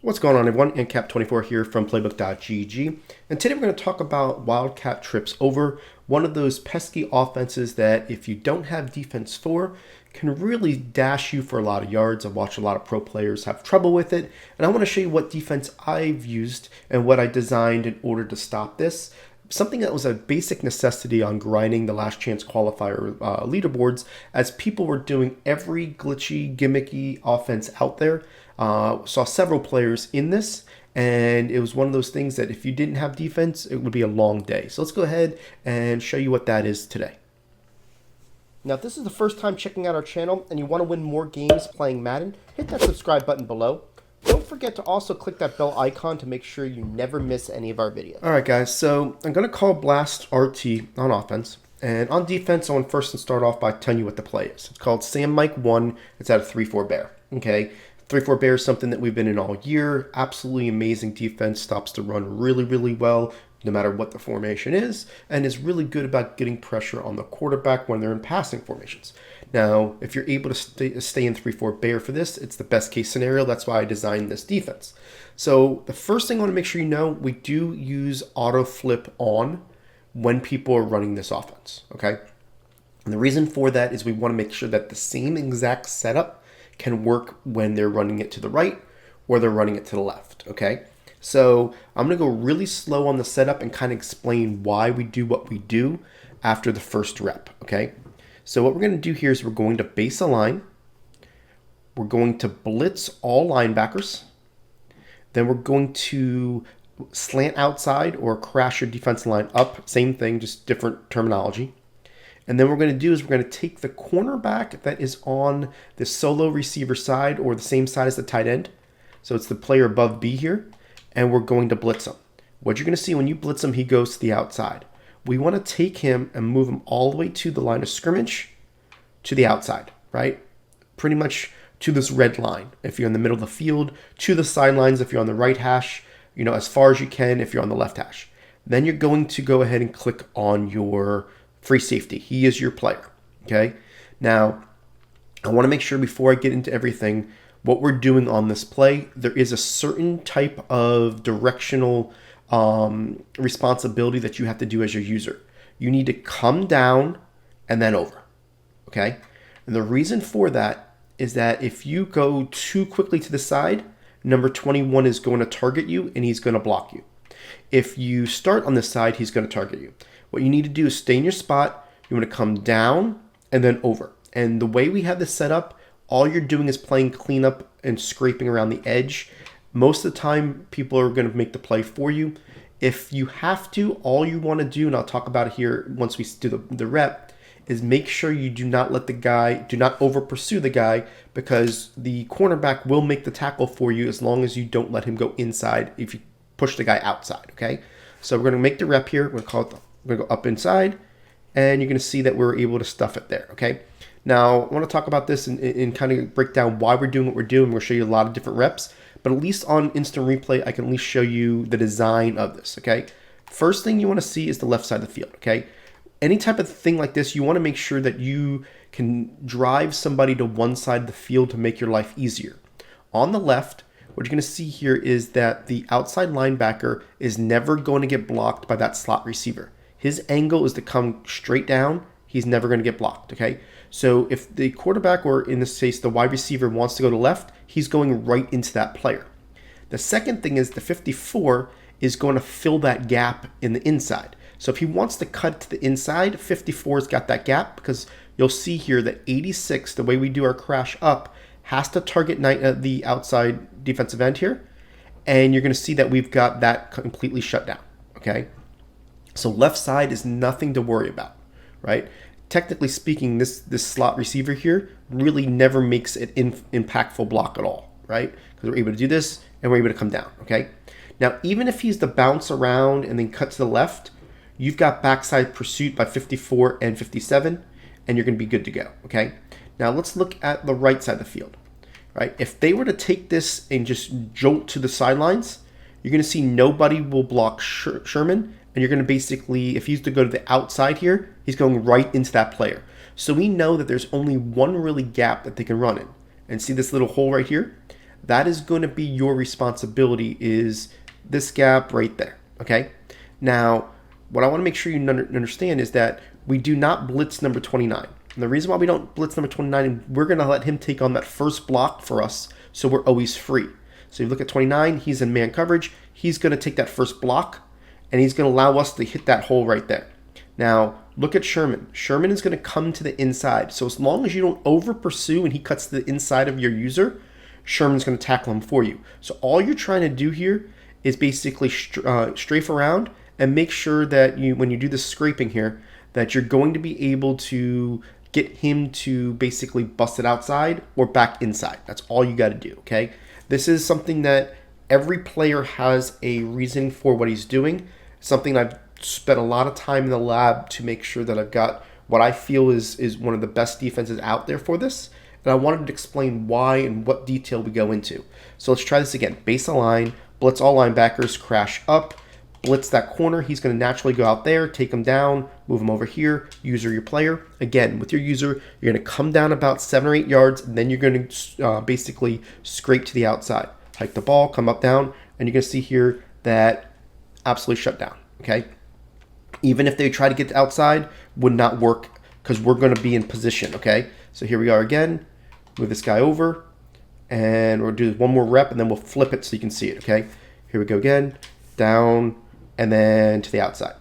What's going on, everyone? Cap24 here from playbook.gg, and today we're going to talk about Wildcat Trips Over, one of those pesky offenses that if you don't have defense for, can really dash you for a lot of yards. I've watched a lot of pro players have trouble with it, and I want to show you what defense I've used and what I designed in order to stop this. Something that was a basic necessity on grinding the last chance qualifier leaderboards, as people were doing every glitchy, gimmicky offense out there. Saw several players in this, and it was one of those things that if you didn't have defense, it would be a long day. So let's go ahead and show you what that is today. Now, if this is the first time checking out our channel and you want to win more games playing Madden, hit that subscribe button below. Don't forget to also click that bell icon to make sure you never miss any of our videos. All right, guys, so I'm going to call Blast RT on offense. And on defense, I want first to start off by telling you what the play is. It's called Sam Mike 1. It's at a 3-4 bear. Okay, 3-4 bear is something that we've been in all year. Absolutely amazing defense. Stops the run really, really well, no matter what the formation is, and is really good about getting pressure on the quarterback when they're in passing formations. Now, if you're able to stay in 3-4 bear for this, it's the best case scenario. That's why I designed this defense. So the first thing I want to make sure you know, we do use auto flip on when people are running this offense, okay? And the reason for that is we want to make sure that the same exact setup can work when they're running it to the right or they're running it to the left, okay? So I'm going to go really slow on the setup and kind of explain why we do what we do after the first rep, okay? So what we're going to do here is we're going to base a line. We're going to blitz all linebackers. Then we're going to slant outside or crash your defensive line up. Same thing, just different terminology. And then what we're going to do is we're going to take the cornerback that is on the solo receiver side or the same side as the tight end. So it's the player above B here. And we're going to blitz him. What you're going to see when you blitz him, he goes to the outside. We want to take him and move him all the way to the line of scrimmage to the outside, right? Pretty much to this red line if you're in the middle of the field, to the sidelines if you're on the right hash, you know, as far as you can if you're on the left hash. Then you're going to go ahead and click on your free safety. He is your player, okay? Now, I want to make sure before I get into everything, what we're doing on this play, there is a certain type of directional responsibility that you have to do as your user. You need to come down and then over, okay? And the reason for that is that if you go too quickly to the side, number 21 is going to target you and he's going to block you. If you start on this side, he's going to target you. What you need to do is stay in your spot. You want to come down and then over. And the way we have this set up, all you're doing is playing cleanup and scraping around the edge. Most of the time, people are going to make the play for you. If you have to, all you want to do, and I'll talk about it here once we do the rep, is make sure you do not let the guy, do not over pursue the guy, because the cornerback will make the tackle for you as long as you don't let him go inside if you push the guy outside, okay? So we're going to make the rep here. We're going to go up inside, and you're going to see that we're able to stuff it there, okay? Now, I want to talk about this and kind of break down why we're doing what we're doing. We'll show you a lot of different reps, but at least on instant replay, I can at least show you the design of this, okay? First thing you want to see is the left side of the field, okay? Any type of thing like this, you want to make sure that you can drive somebody to one side of the field to make your life easier. On the left, what you're going to see here is that the outside linebacker is never going to get blocked by that slot receiver. His angle is to come straight down. He's never going to get blocked, okay? So if the quarterback, or in this case, the wide receiver wants to go to left, he's going right into that player. The second thing is the 54 is going to fill that gap in the inside. So if he wants to cut to the inside, 54's got that gap, because you'll see here that 86, the way we do our crash up, has to target the outside defensive end here. And you're going to see that we've got that completely shut down, okay? So left side is nothing to worry about, right? Technically speaking, this slot receiver here really never makes an impactful block at all, right? Because we're able to do this and we're able to come down, okay? Now, even if he's to bounce around and then cut to the left, you've got backside pursuit by 54 and 57, and you're going to be good to go, okay? Now, let's look at the right side of the field, right? If they were to take this and just jolt to the sidelines, you're going to see nobody will block Sherman, and you're going to basically, if he's to go to the outside here, he's going right into that player. So we know that there's only one really gap that they can run in. And see this little hole right here? that is going to be your responsibility, is this gap right there, okay? Now, what I want to make sure you understand is that we do not blitz number 29. And the reason why we don't blitz number 29, we're going to let him take on that first block for us, so we're always free. So you look at 29, he's in man coverage. He's going to take that first block, and he's going to allow us to hit that hole right there. Now, look at Sherman. Sherman is going to come to the inside. So as long as you don't over pursue and he cuts to the inside of your user, Sherman's going to tackle him for you. So all you're trying to do here is basically strafe around and make sure that you, when you do the scraping here, that you're going to be able to get him to basically bust it outside or back inside. That's all you got to do, okay? This is something that every player has a reason for what he's doing. Something I've spent a lot of time in the lab to make sure that I've got what I feel is one of the best defenses out there for this. And I wanted to explain why and what detail we go into. So let's try this again. Base align, blitz all linebackers, crash up, blitz that corner. He's going to naturally go out there, take him down, move him over here, user your player. Again, with your user, you're going to come down about 7 or 8 yards, and then you're going to basically scrape to the outside. Hike the ball, come up, down, and you're going to see here that absolutely shut down, okay? Even if they try to get outside, would not work because we're going to be in position, okay? So here we are again. Move this guy over, and we'll do one more rep, and then we'll flip it so you can see it, okay? Here we go again, down, and then to the outside.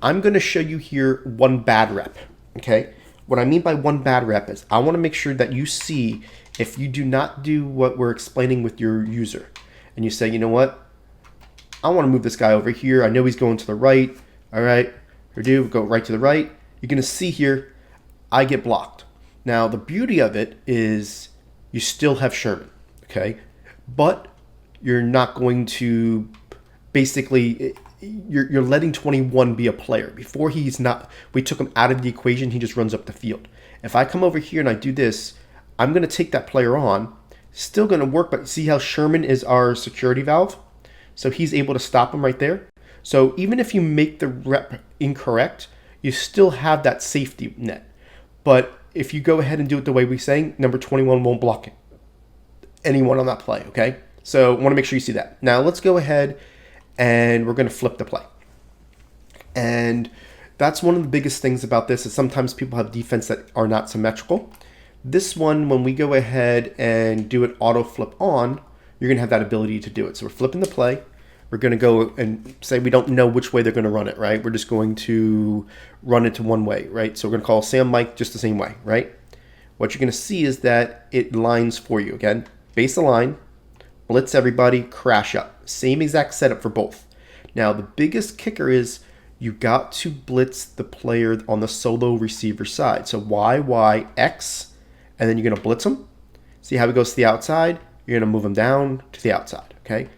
I'm going to show you here one bad rep, okay? What I mean by one bad rep is I want to make sure that you see if you do not do what we're explaining with your user, and you say, you know what? I want to move this guy over here. I know he's going to the right. All right, go right to the right. You're going to see here, I get blocked. Now, the beauty of it is you still have Sherman, okay? But you're not going to basically, you're letting 21 be a player. Before he's not, we took him out of the equation, he just runs up the field. If I come over here and I do this, I'm going to take that player on. Still going to work, but see how Sherman is our security valve? So he's able to stop him right there. So even if you make the rep incorrect, you still have that safety net. But if you go ahead and do it the way we're saying, number 21 won't block it. Anyone on that play, okay? So I want to make sure you see that. Now let's go ahead and we're going to flip the play. And that's one of the biggest things about this is sometimes people have defense that are not symmetrical. This one, when we go ahead and do it auto flip on, you're going to have that ability to do it. So we're flipping the play. We're going to go and say we don't know which way they're going to run it, right? We're just going to run it to one way, right? So we're going to call Sam Mike just the same way, right? What you're going to see is that it lines for you. Again, base align, blitz everybody, crash up. Same exact setup for both. Now, the biggest kicker is you got to blitz the player on the solo receiver side. So Y, Y, X, and then you're going to blitz him. See how he goes to the outside? You're going to move him down to the outside, okay?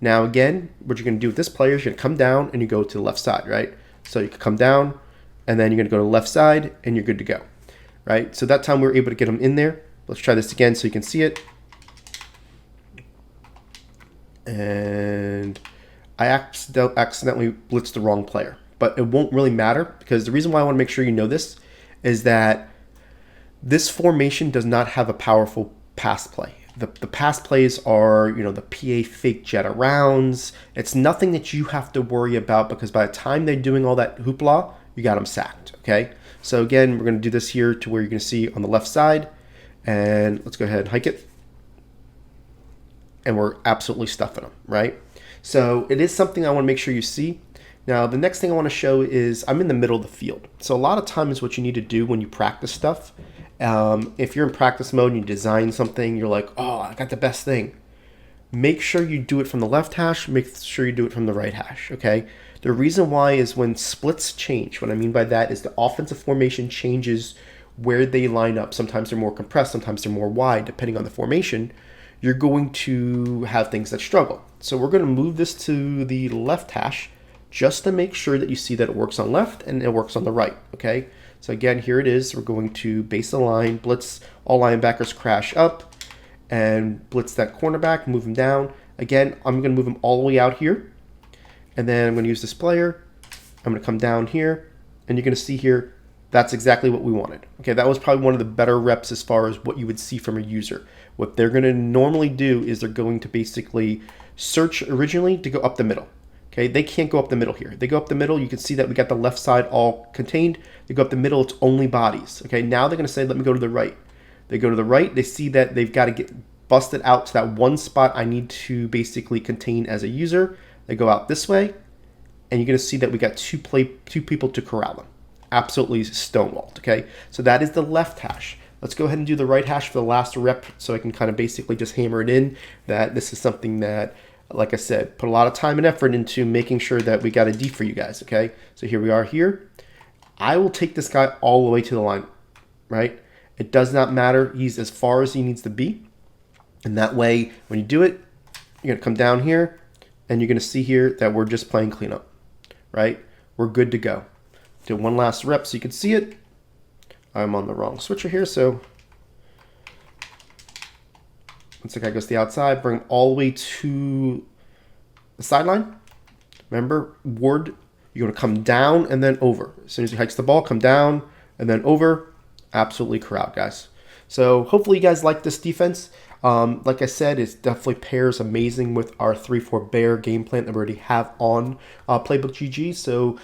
Now again, what you're going to do with this player is you're going to come down and you go to the left side, right? So you can come down and then you're going to go to the left side and you're good to go, right? So that time we were able to get him in there. Let's try this again so you can see it. And I accidentally blitzed the wrong player, but it won't really matter because the reason why I want to make sure you know this is that this formation does not have a powerful pass play. The pass plays are, the PA fake jet arounds. It's nothing that you have to worry about because by the time they're doing all that hoopla, you got them sacked, okay? So again, we're going to do this here to where you're going to see on the left side. And let's go ahead and hike it. And we're absolutely stuffing them, right? So it is something I want to make sure you see. Now, the next thing I want to show is I'm in the middle of the field. So a lot of times what you need to do when you practice stuff, if you're in practice mode and you design something, you're like, oh, I got the best thing. Make sure you do it from the left hash. Make sure you do it from the right hash, okay? The reason why is when splits change. What I mean by that is the offensive formation changes where they line up. Sometimes they're more compressed. Sometimes they're more wide, depending on the formation. You're going to have things that struggle. So we're going to move this to the left hash just to make sure that you see that it works on left and it works on the right, okay? So again, here it is. We're going to base align, blitz all linebackers, crash up, and blitz that cornerback, move him down. Again, I'm going to move him all the way out here. And then I'm going to use this player. I'm going to come down here, and you're going to see here, That's exactly what we wanted. Okay, that was probably one of the better reps as far as what you would see from a user. What they're going to normally do is they're going to basically search originally to go up the middle. Okay, they can't go up the middle here. They go up the middle, you can see that we got the left side all contained. They go up the middle, it's only bodies. Okay, now they're going to say, let me go to the right. They go to the right, they see that they've got to get busted out to that one spot I need to basically contain as a user. They go out this way, and you're going to see that we got two people to corral them. Absolutely stonewalled, okay? So that is the left hash. Let's go ahead and do the right hash for the last rep so I can kind of basically just hammer it in that this is something that, like I said, put a lot of time and effort into making sure that we got a D for you guys, okay? So here we are here. I will take this guy all the way to the line, right? It does not matter. He's as far as he needs to be. And that way, when you do it, you're going to come down here, and you're going to see here that we're just playing cleanup, right? We're good to go. Do one last rep so you can see it. I'm on the wrong switcher here, so once the guy goes to the outside, bring him all the way to the sideline. Remember, Ward, you're going to come down and then over. As soon as he hikes the ball, come down and then over. Absolutely corralled, guys. So hopefully you guys like this defense. Like I said, it definitely pairs amazing with our 3-4 bear game plan that we already have on Playbook GG. So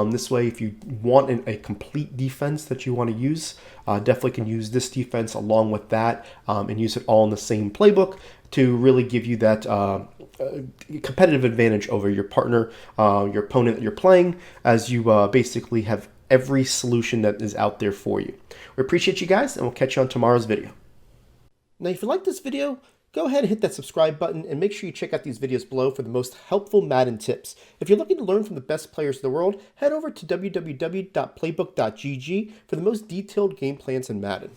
this way, if you want a complete defense that you want to use, definitely can use this defense along with that and use it all in the same playbook to really give you that competitive advantage over your partner, your opponent that you're playing, as you basically have every solution that is out there for you. We appreciate you guys, and we'll catch you on tomorrow's video. Now, if you like this video, go ahead and hit that subscribe button and make sure you check out these videos below for the most helpful Madden tips. If you're looking to learn from the best players in the world, head over to www.playbook.gg for the most detailed game plans in Madden.